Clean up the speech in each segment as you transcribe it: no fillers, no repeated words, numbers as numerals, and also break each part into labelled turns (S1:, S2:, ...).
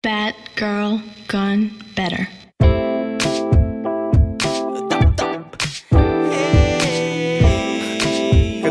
S1: Bad girl gone better.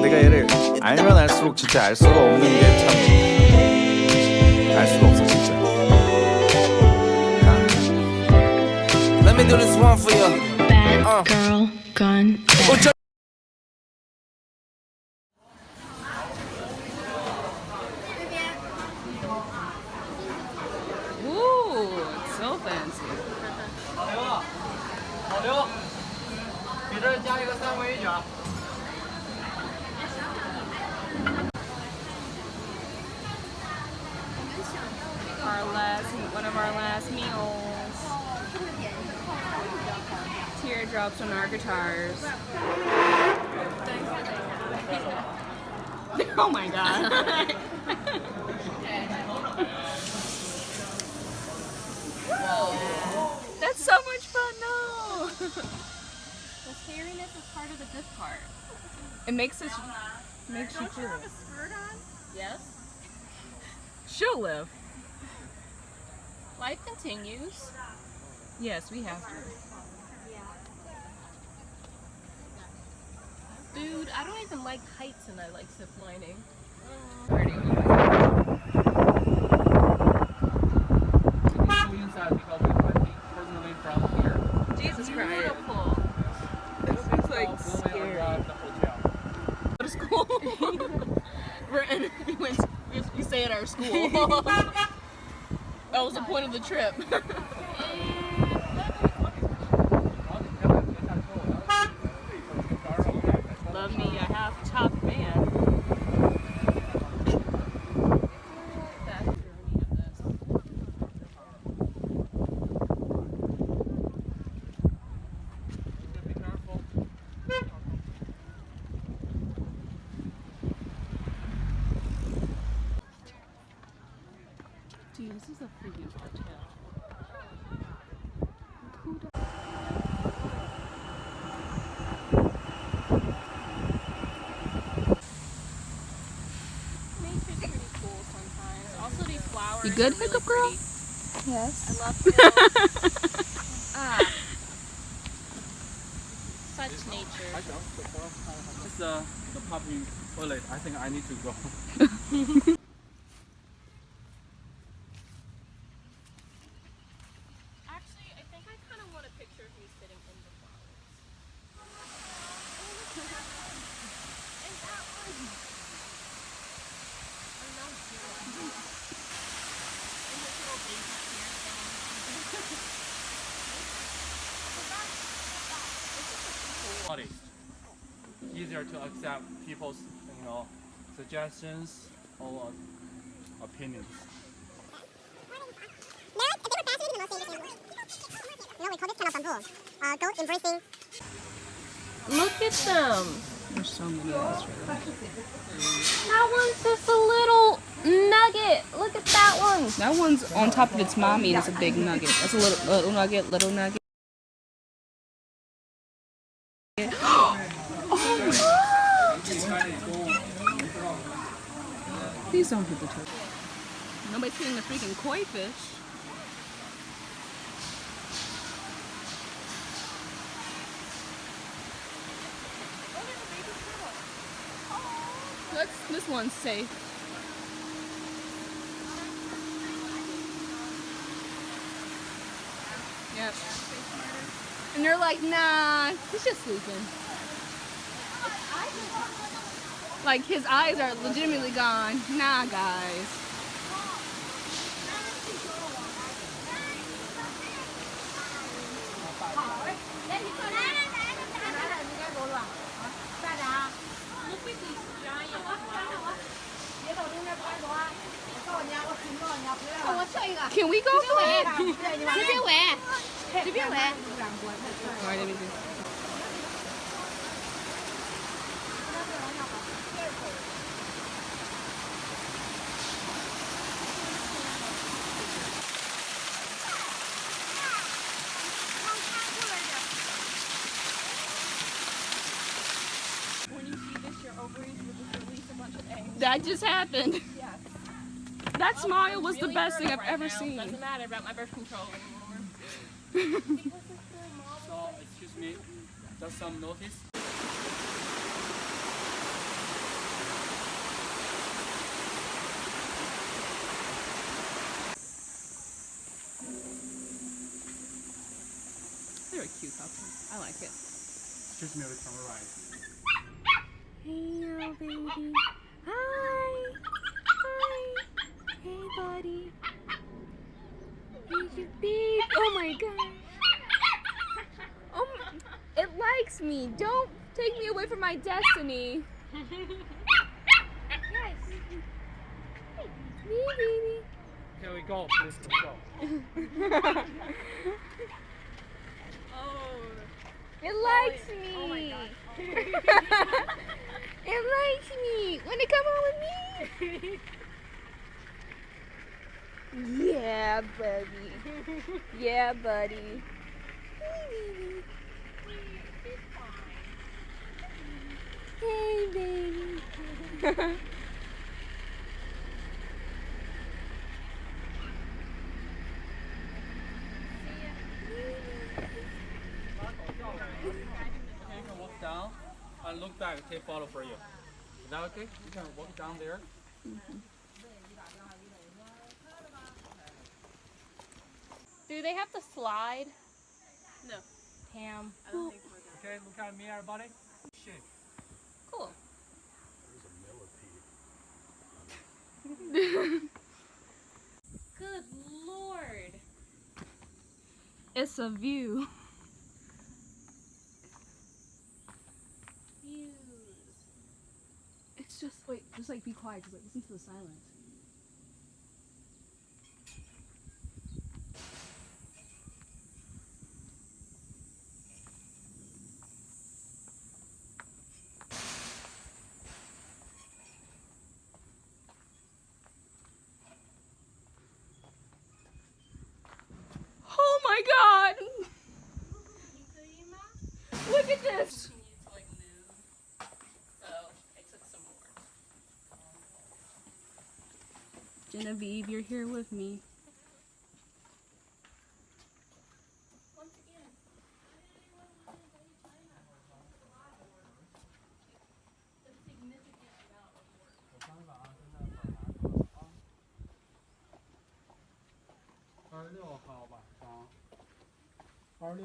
S2: 내가 얘를 알면 알수록 진짜 알 수가 없는 게 참 알 수가 없어 진짜.
S3: Let me do this one for you.
S1: Bad girl gone better.
S4: Ooh, it's so fancy. One of our last meals. Teardrops on our guitars. Oh my god. That's so much fun, no!
S5: The scariness is part of the good part.
S4: It makes you
S5: Don't you
S4: cool.
S5: have a skirt on? Yes.
S4: She'll live.
S5: Life continues.
S4: Yes, we have to.
S5: Dude, I don't even like heights and I like zip lining.
S4: Jesus Christ.
S5: Beautiful.
S4: It's like scary. Go to school. We stay at our school. That was the point of the trip. Love me a half top man. Dude, this is a freaking hotel.
S5: Nature's pretty cool sometimes. Also, these flowers.
S4: You good,
S5: are really
S4: hiccup girl?
S5: pretty.
S4: Yes.
S5: I love little, such nature.
S2: It's the puppy toilet. I think I need to go.
S5: Actually, I think I kind of want a picture of me sitting in the flowers. And that one. I love it. And this little baby here thing.
S2: Body. Easier to accept people's, suggestions or opinions.
S6: We call this kind of bamboo. Goat embracing.
S5: Look at them.
S4: There's so many of us.
S5: That one's just a little nugget. Look at that one.
S4: That one's on top of its mommy and it's a big nugget. That's a little nugget, little nugget. Please don't hit the turtle. Nobody's hitting the freaking koi fish. This one's safe. Yep. And they're like, nah, he's just sleeping. Like, his eyes are legitimately gone. Nah, guys. Can we go for it? Alright, let me see.
S5: When you see this, your ovaries will just release a bunch of eggs.
S4: That just happened.
S5: Yes. That smile was the best thing I've ever seen.
S4: Doesn't matter about my birth control anymore.
S7: So, excuse me, just some notice.
S5: They're a cute couple. I like it.
S7: Excuse me, we can ride.
S5: Hey, little baby. Hi. Hi. Hey, buddy. Hey, you big. Oh my gosh. Oh, it likes me. Don't take me away from my destiny. Yes. Hey, baby.
S7: Here we go, please go.
S5: It likes me. Oh my God. It likes me. Wanna come home with me? Yeah, buddy. Yeah, buddy. Hey, baby.
S7: Okay, you can walk down and look back, take photo for you. Is that okay? You can walk down there.
S4: Do they have to slide?
S5: No.
S4: Damn.
S5: I don't think we're
S7: Okay, look at me, everybody. Shit.
S4: Cool. Good lord.
S5: It's a view.
S4: Views.
S5: It's just wait, just like be quiet, just like listen to the silence. Oh my god! Look at this! Genevieve, you're here with me.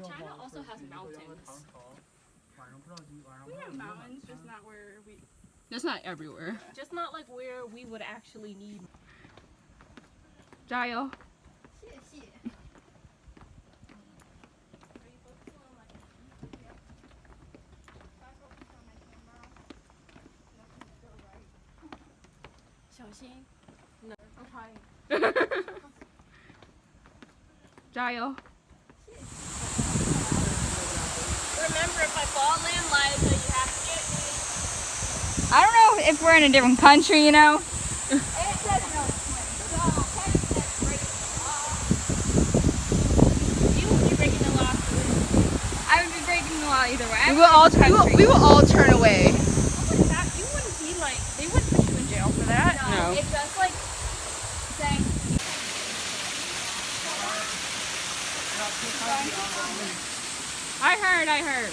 S4: China also has mountains.
S5: We have mountains, just not where we. That's not everywhere.
S4: Just not like where we would actually need.
S5: Jayo.
S4: No.
S5: I'm trying. Jayo.
S4: Remember, if I fall in, Liza, you have to get me.
S8: I don't know if we're in a different country, you know.
S4: It says no swim. So, Kevin says break the law. You would be breaking the law too.
S8: I would be breaking the law either way.
S5: We will all turn away.
S4: You wouldn't be like, they wouldn't put you in jail for that.
S5: No.
S4: It's just like saying.
S5: I heard.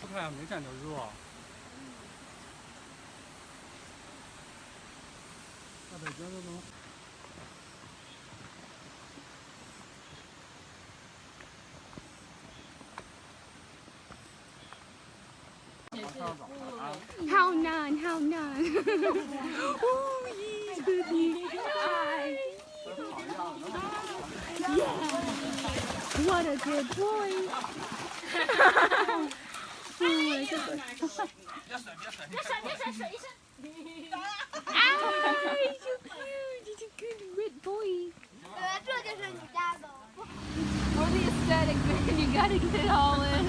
S7: 出太阳没感觉热啊。在北京的呢？How
S5: none? Oh, he's with me. Yeah. What a good boy. Oh my God. Ay, so cute. He's a good red boy. For the aesthetic, man, you gotta get it all in.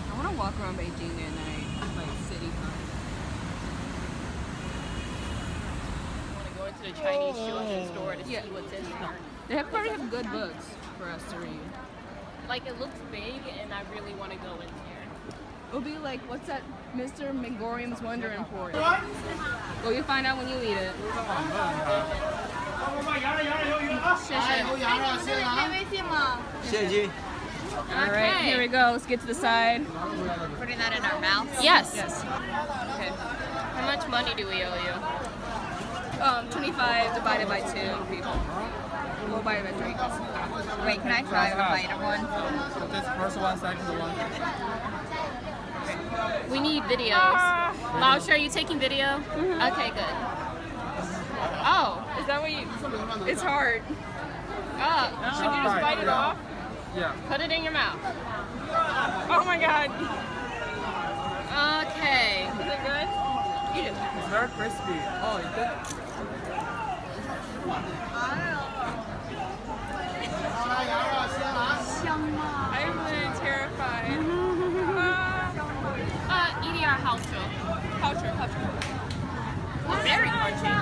S5: I want to walk around Beijing at night, like city front.
S4: to the Chinese children's store to see what's in there.
S5: They probably have good books for us to read.
S4: Like, it looks big, and I really want to go in here.
S5: It'll be like, what's that Mr. McGorium's Wonder Emporium? Well, you'll find out when you eat it. Alright, here we go. Let's get to the side.
S8: Putting that in our mouth.
S4: Yes.
S5: Okay.
S4: How much money do we owe you?
S5: 25 divided by 2 people. We'll buy it by 3.
S8: Wait, can I try a bite of one?
S7: This first one, second one.
S4: We need videos. Laosha, are you taking video? Okay, good. Oh.
S5: Is that what you... It's hard.
S4: Should you just bite it off?
S7: Yeah.
S4: Put it in your mouth.
S5: Oh my god.
S4: Okay.
S5: Is it good? Eat it.
S7: It's very crispy. Oh, it's good.
S5: I'm really terrified.
S4: Eating our house show.
S5: Culture.
S4: Very crunchy.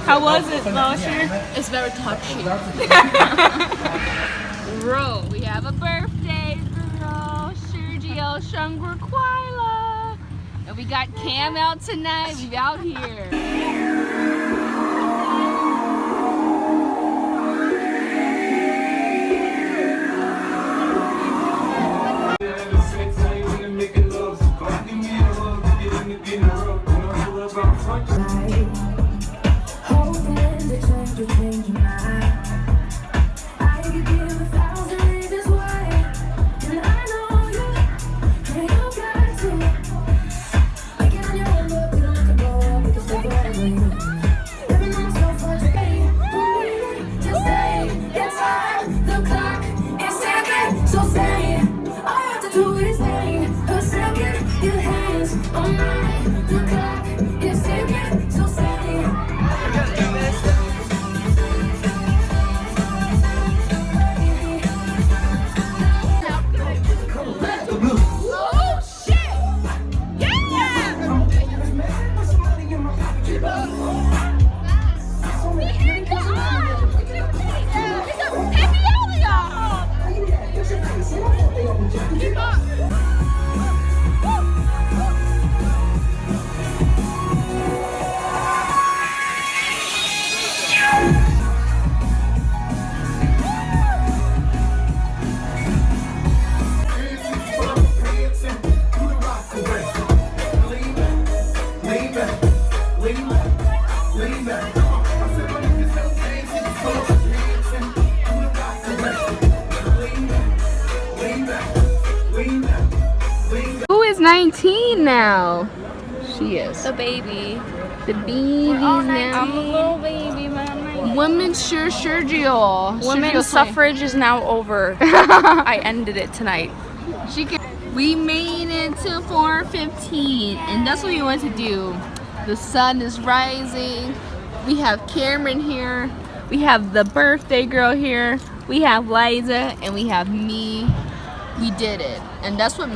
S5: How was it, Laosha?
S4: It's very touchy.
S5: Bro, we have a birthday girl, Sergio Shunggur Kwaila. And we got Cam out tonight. We out here. Who is 19 now? She is.
S4: The baby.
S5: The baby's now.
S4: I'm a little baby, man.
S5: Women's Sergio.
S4: Women's suffrage is now over. I ended it tonight.
S5: We made it to 4:15, and that's what we want to do. The sun is rising. We have Cameron here. We have the birthday girl here. We have Liza, and we have me. We did it, and that's what